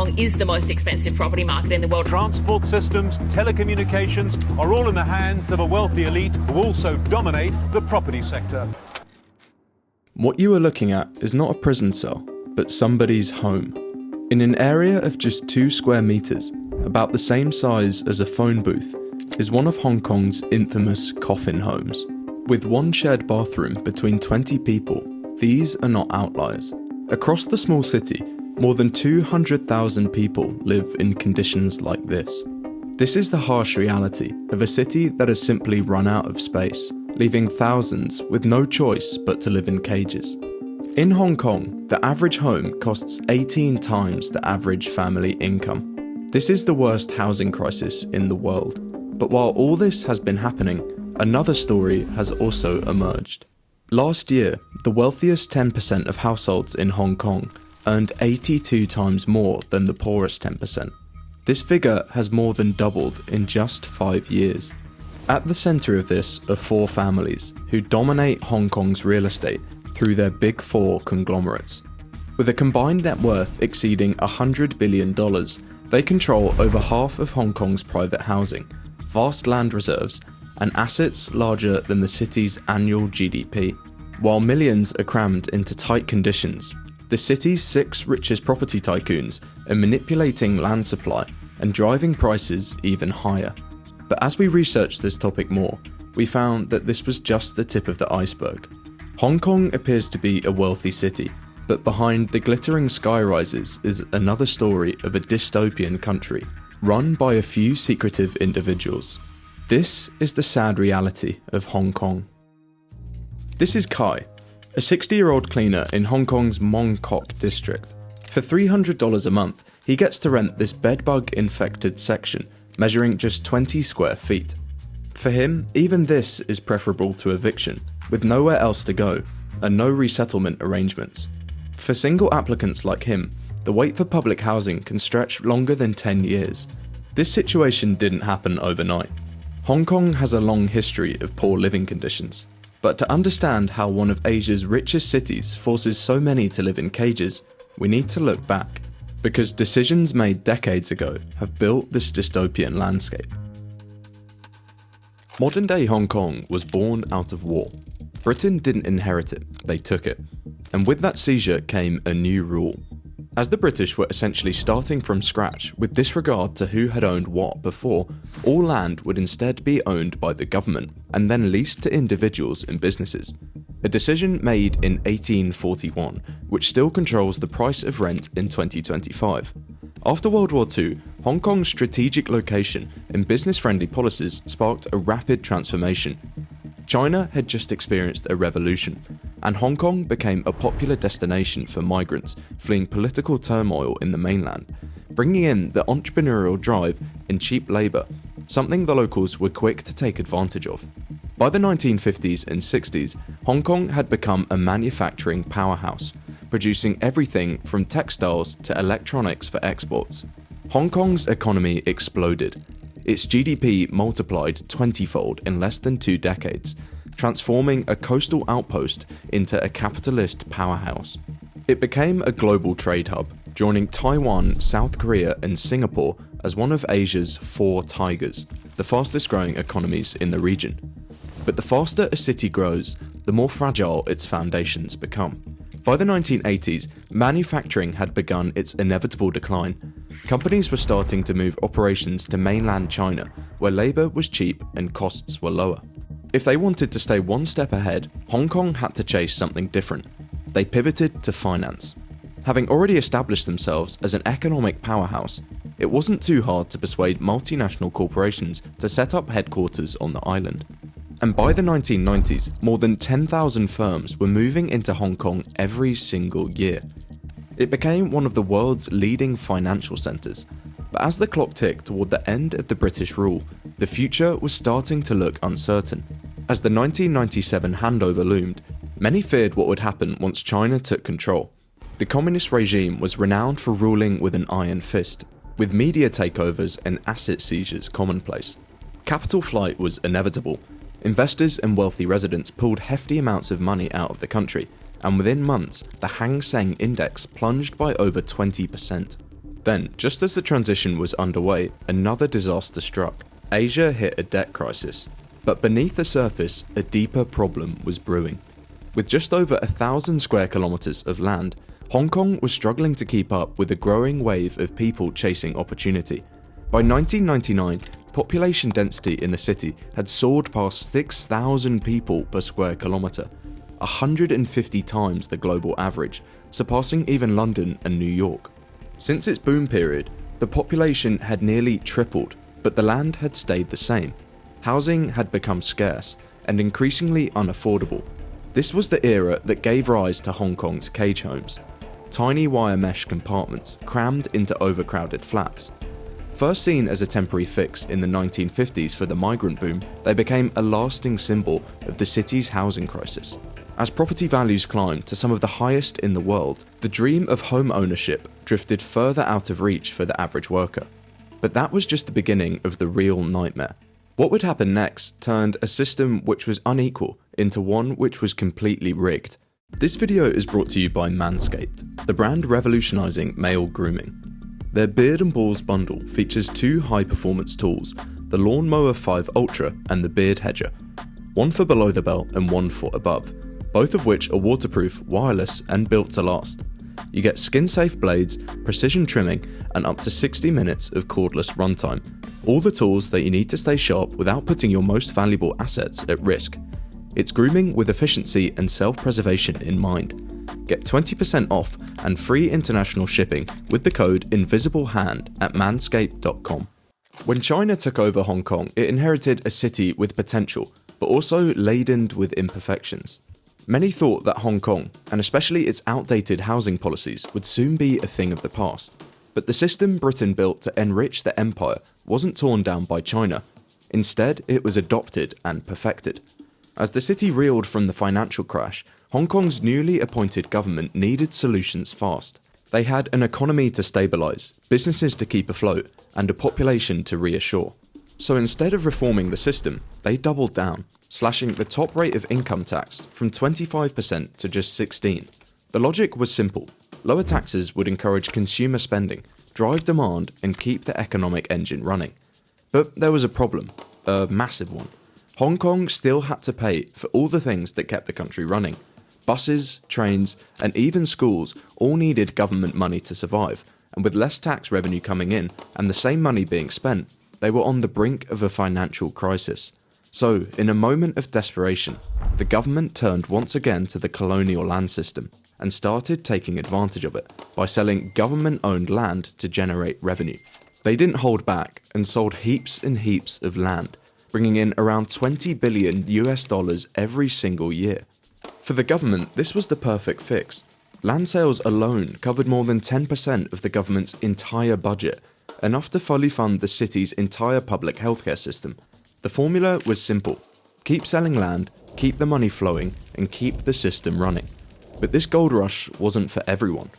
Kong is the most expensive property market in the world. Transport systems, telecommunications are all in the hands of a wealthy elite who also dominate the property sector. What you are looking at is not a prison cell, but somebody's home. In an area of just 2 square meters, about the same size as a phone booth, is one of Hong Kong's infamous coffin homes. With one shared bathroom between 20 people, these are not outliers. Across the small city, more than 200,000 people live in conditions like this. This is the harsh reality of a city that has simply run out of space, leaving thousands with no choice but to live in cages. In Hong Kong, the average home costs 18 times the average family income. This is the worst housing crisis in the world. But while all this has been happening, another story has also emerged. Last year, the wealthiest 10% of households in Hong Kong earned 82 times more than the poorest 10%. This figure has more than doubled in just 5 years. At the centre of this are 4 families who dominate Hong Kong's real estate through their Big 4 conglomerates. With a combined net worth exceeding $100 billion, they control over half of Hong Kong's private housing, vast land reserves, and assets larger than the city's annual GDP. While millions are crammed into tight conditions, the city's 6 richest property tycoons are manipulating land supply and driving prices even higher. But as we researched this topic more, we found that this was just the tip of the iceberg. Hong Kong appears to be a wealthy city, but behind the glittering skyrises is another story of a dystopian country, run by a few secretive individuals. This is the sad reality of Hong Kong. This is Kai, a 60-year-old cleaner in Hong Kong's Mong Kok district. For $300 a month, he gets to rent this bedbug-infected section, measuring just 20 square feet. For him, even this is preferable to eviction, with nowhere else to go, and no resettlement arrangements. For single applicants like him, the wait for public housing can stretch longer than 10 years. This situation didn't happen overnight. Hong Kong has a long history of poor living conditions, but to understand how one of Asia's richest cities forces so many to live in cages, we need to look back, because decisions made decades ago have built this dystopian landscape. Modern-day Hong Kong was born out of war. Britain didn't inherit it, they took it. And with that seizure came a new rule. As the British were essentially starting from scratch with disregard to who had owned what before, all land would instead be owned by the government and then leased to individuals and businesses. A decision made in 1841, which still controls the price of rent in 2025. After World War II, Hong Kong's strategic location and business-friendly policies sparked a rapid transformation. China had just experienced a revolution, and Hong Kong became a popular destination for migrants fleeing political turmoil in the mainland, bringing in the entrepreneurial drive and cheap labour, something the locals were quick to take advantage of. By the 1950s and 60s, Hong Kong had become a manufacturing powerhouse, producing everything from textiles to electronics for exports. Hong Kong's economy exploded. Its GDP multiplied 20-fold in less than 2 decades, transforming a coastal outpost into a capitalist powerhouse. It became a global trade hub, joining Taiwan, South Korea and Singapore as one of Asia's 4 tigers, the fastest growing economies in the region. But the faster a city grows, the more fragile its foundations become. By the 1980s, manufacturing had begun its inevitable decline. Companies were starting to move operations to mainland China, where labour was cheap and costs were lower. If they wanted to stay one step ahead, Hong Kong had to chase something different. They pivoted to finance. Having already established themselves as an economic powerhouse, it wasn't too hard to persuade multinational corporations to set up headquarters on the island. And by the 1990s, more than 10,000 firms were moving into Hong Kong every single year. It became one of the world's leading financial centres. But as the clock ticked toward the end of the British rule, the future was starting to look uncertain. As the 1997 handover loomed, many feared what would happen once China took control. The communist regime was renowned for ruling with an iron fist, with media takeovers and asset seizures commonplace. Capital flight was inevitable. Investors and wealthy residents pulled hefty amounts of money out of the country, and within months, the Hang Seng Index plunged by over 20%. Then, just as the transition was underway, another disaster struck. Asia hit a debt crisis. But beneath the surface, a deeper problem was brewing. With just over 1,000 square kilometers of land, Hong Kong was struggling to keep up with a growing wave of people chasing opportunity. By 1999, population density in the city had soared past 6,000 people per square kilometre, 150 times the global average, surpassing even London and New York. Since its boom period, the population had nearly tripled, but the land had stayed the same. Housing had become scarce and increasingly unaffordable. This was the era that gave rise to Hong Kong's cage homes, tiny wire mesh compartments crammed into overcrowded flats. First seen as a temporary fix in the 1950s for the migrant boom, they became a lasting symbol of the city's housing crisis. As property values climbed to some of the highest in the world, the dream of home ownership drifted further out of reach for the average worker. But that was just the beginning of the real nightmare. What would happen next turned a system which was unequal into one which was completely rigged. This video is brought to you by Manscaped, the brand revolutionising male grooming. Their Beard and Balls bundle features two high-performance tools, the Lawnmower 5 Ultra and the Beard Hedger, one for below the belt and one for above, both of which are waterproof, wireless and built to last. You get skin-safe blades, precision trimming and up to 60 minutes of cordless runtime, all the tools that you need to stay sharp without putting your most valuable assets at risk. It's grooming with efficiency and self-preservation in mind. Get 20% off and free international shipping with the code INVISIBLEHAND at manscaped.com. When China took over Hong Kong, it inherited a city with potential, but also laden with imperfections. Many thought that Hong Kong, and especially its outdated housing policies, would soon be a thing of the past. But the system Britain built to enrich the empire wasn't torn down by China. Instead, it was adopted and perfected. As the city reeled from the financial crash, Hong Kong's newly appointed government needed solutions fast. They had an economy to stabilise, businesses to keep afloat, and a population to reassure. So instead of reforming the system, they doubled down, slashing the top rate of income tax from 25% to just 16%. The logic was simple. Lower taxes would encourage consumer spending, drive demand, and keep the economic engine running. But there was a problem, a massive one. Hong Kong still had to pay for all the things that kept the country running. Buses, trains, and even schools all needed government money to survive, and with less tax revenue coming in and the same money being spent, they were on the brink of a financial crisis. So, in a moment of desperation, the government turned once again to the colonial land system and started taking advantage of it by selling government-owned land to generate revenue. They didn't hold back and sold heaps and heaps of land, bringing in around $20 billion every single year. For the government, this was the perfect fix. Land sales alone covered more than 10% of the government's entire budget, enough to fully fund the city's entire public healthcare system. The formula was simple. Keep selling land, keep the money flowing, and keep the system running. But this gold rush wasn't for everyone.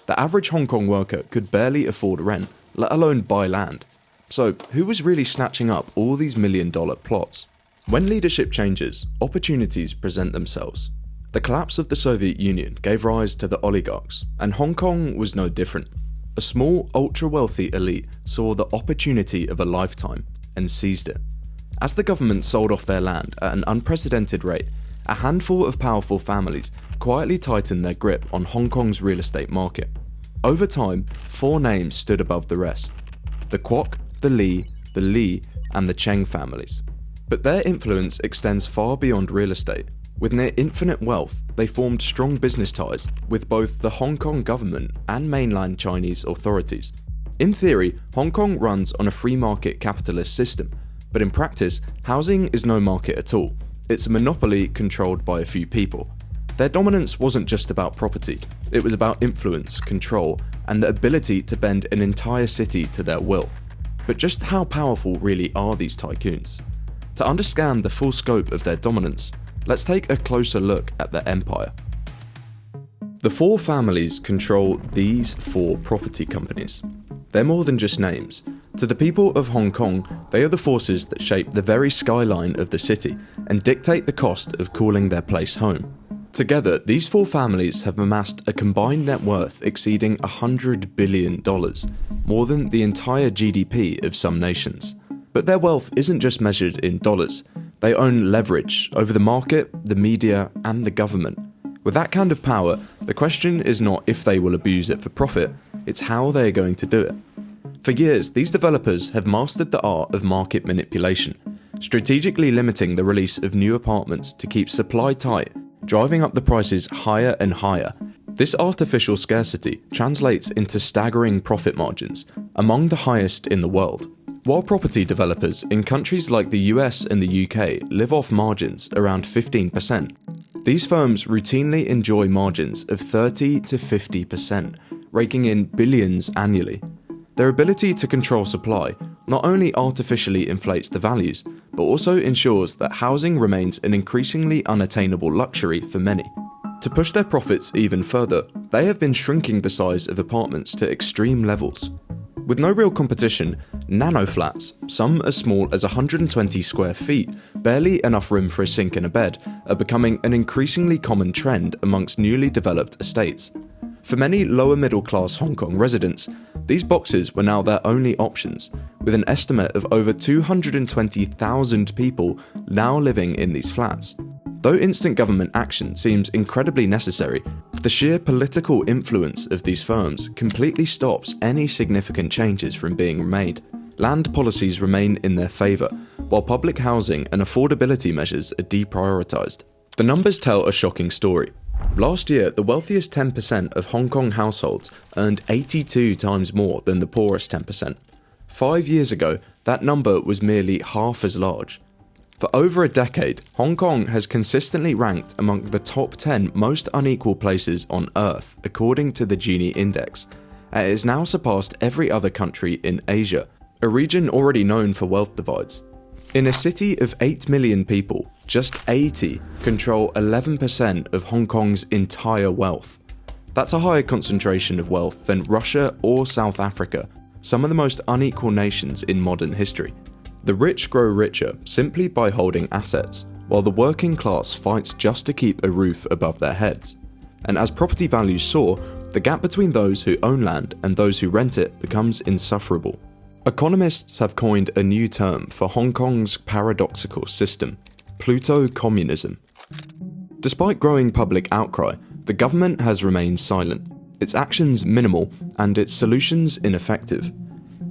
The average Hong Kong worker could barely afford rent, let alone buy land. So, who was really snatching up all these million-dollar plots? When leadership changes, opportunities present themselves. The collapse of the Soviet Union gave rise to the oligarchs, and Hong Kong was no different. A small, ultra-wealthy elite saw the opportunity of a lifetime and seized it. As the government sold off their land at an unprecedented rate, a handful of powerful families quietly tightened their grip on Hong Kong's real estate market. Over time, 4 names stood above the rest: the Kwok, the Lee, and the Cheng families. But their influence extends far beyond real estate. With near infinite wealth, they formed strong business ties with both the Hong Kong government and mainland Chinese authorities. In theory, Hong Kong runs on a free market capitalist system, but in practice, housing is no market at all. It's a monopoly controlled by a few people. Their dominance wasn't just about property, it was about influence, control, and the ability to bend an entire city to their will. But just how powerful really are these tycoons? To understand the full scope of their dominance, let's take a closer look at their empire. The 4 families control these 4 property companies. They're more than just names. To the people of Hong Kong, they are the forces that shape the very skyline of the city and dictate the cost of calling their place home. Together, these four families have amassed a combined net worth exceeding $100 billion, more than the entire GDP of some nations. But their wealth isn't just measured in dollars. They own leverage over the market, the media, and the government. With that kind of power, the question is not if they will abuse it for profit, it's how they are going to do it. For years, these developers have mastered the art of market manipulation, strategically limiting the release of new apartments to keep supply tight, driving up the prices higher and higher. This artificial scarcity translates into staggering profit margins, among the highest in the world. While property developers in countries like the US and the UK live off margins around 15%, these firms routinely enjoy margins of 30 to 50%, raking in billions annually. Their ability to control supply not only artificially inflates the values, but also ensures that housing remains an increasingly unattainable luxury for many. To push their profits even further, they have been shrinking the size of apartments to extreme levels. With no real competition, nano flats, some as small as 120 square feet, barely enough room for a sink and a bed, are becoming an increasingly common trend amongst newly developed estates. For many lower middle class Hong Kong residents, these boxes were now their only options, with an estimate of over 220,000 people now living in these flats. Though instant government action seems incredibly necessary, the sheer political influence of these firms completely stops any significant changes from being made. Land policies remain in their favour, while public housing and affordability measures are deprioritised. The numbers tell a shocking story. Last year, the wealthiest 10% of Hong Kong households earned 82 times more than the poorest 10%. 5 years ago, that number was merely half as large. For over a decade, Hong Kong has consistently ranked among the top 10 most unequal places on Earth, according to the Gini Index, and it has now surpassed every other country in Asia, a region already known for wealth divides. In a city of 8 million people, just 80 control 11% of Hong Kong's entire wealth. That's a higher concentration of wealth than Russia or South Africa, some of the most unequal nations in modern history. The rich grow richer simply by holding assets, while the working class fights just to keep a roof above their heads. And as property values soar, the gap between those who own land and those who rent it becomes insufferable. Economists have coined a new term for Hong Kong's paradoxical system: Pluto communism. Despite growing public outcry, the government has remained silent, its actions minimal and its solutions ineffective.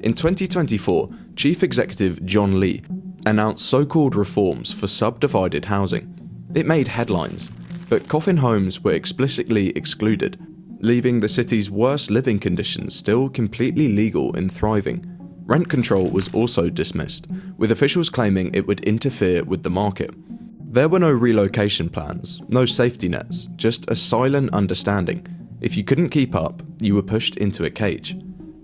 In 2024, Chief Executive John Lee announced so-called reforms for subdivided housing. It made headlines, but coffin homes were explicitly excluded, leaving the city's worst living conditions still completely legal and thriving. Rent control was also dismissed, with officials claiming it would interfere with the market. There were no relocation plans, no safety nets, just a silent understanding. If you couldn't keep up, you were pushed into a cage.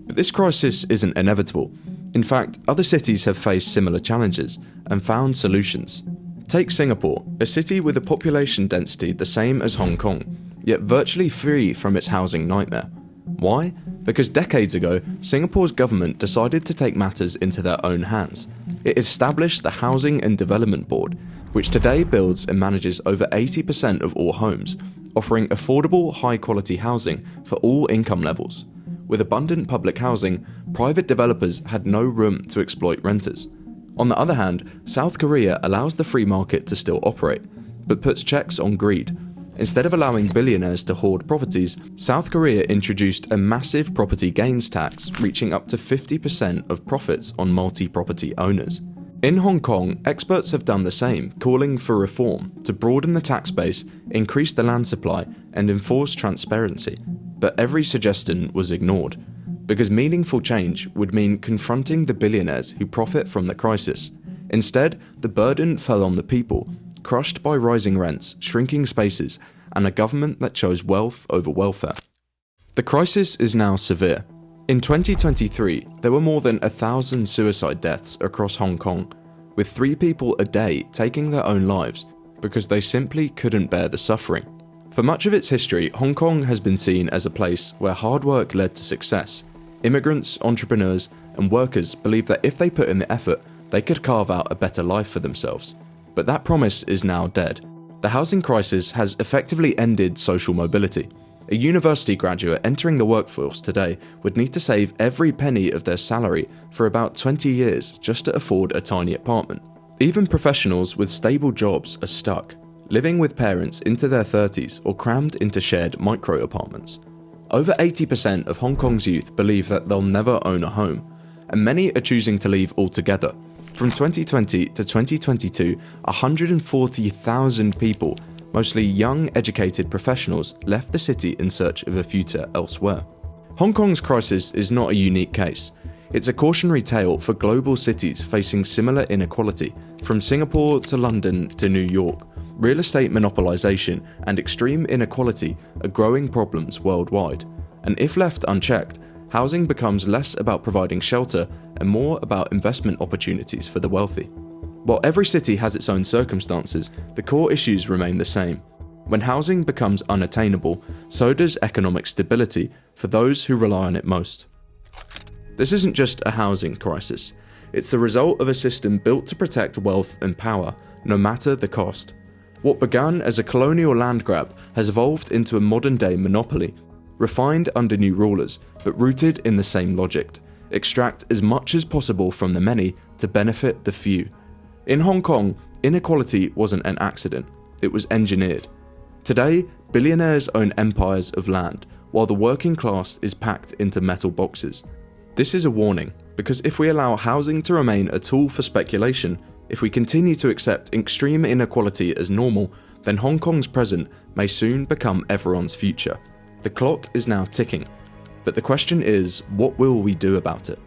But this crisis isn't inevitable. In fact, other cities have faced similar challenges and found solutions. Take Singapore, a city with a population density the same as Hong Kong, yet virtually free from its housing nightmare. Why? Because decades ago, Singapore's government decided to take matters into their own hands. It established the Housing and Development Board, which today builds and manages over 80% of all homes, offering affordable, high-quality housing for all income levels. With abundant public housing, private developers had no room to exploit renters. On the other hand, South Korea allows the free market to still operate, but puts checks on greed. Instead of allowing billionaires to hoard properties, South Korea introduced a massive property gains tax reaching up to 50% of profits on multi-property owners. In Hong Kong, experts have done the same, calling for reform to broaden the tax base, increase the land supply, and enforce transparency. But every suggestion was ignored, because meaningful change would mean confronting the billionaires who profit from the crisis. Instead, the burden fell on the people, crushed by rising rents, shrinking spaces, and a government that chose wealth over welfare. The crisis is now severe. In 2023, there were more than 1,000 suicide deaths across Hong Kong, with 3 people a day taking their own lives because they simply couldn't bear the suffering. For much of its history, Hong Kong has been seen as a place where hard work led to success. Immigrants, entrepreneurs, and workers believed that if they put in the effort, they could carve out a better life for themselves. But that promise is now dead. The housing crisis has effectively ended social mobility. A university graduate entering the workforce today would need to save every penny of their salary for about 20 years just to afford a tiny apartment. Even professionals with stable jobs are stuck, living with parents into their 30s or crammed into shared micro apartments. Over 80% of Hong Kong's youth believe that they'll never own a home, and many are choosing to leave altogether. From 2020 to 2022, 140,000 people, mostly young, educated professionals, left the city in search of a future elsewhere. Hong Kong's crisis is not a unique case. It's a cautionary tale for global cities facing similar inequality, from Singapore to London to New York. Real estate monopolisation and extreme inequality are growing problems worldwide, and if left unchecked, housing becomes less about providing shelter and more about investment opportunities for the wealthy. While every city has its own circumstances, the core issues remain the same. When housing becomes unattainable, so does economic stability for those who rely on it most. This isn't just a housing crisis, it's the result of a system built to protect wealth and power, no matter the cost. What began as a colonial land grab has evolved into a modern-day monopoly, refined under new rulers, but rooted in the same logic: extract as much as possible from the many to benefit the few. In Hong Kong, inequality wasn't an accident, it was engineered. Today, billionaires own empires of land, while the working class is packed into metal boxes. This is a warning, because if we allow housing to remain a tool for speculation, if we continue to accept extreme inequality as normal, then Hong Kong's present may soon become everyone's future. The clock is now ticking, but the question is, what will we do about it?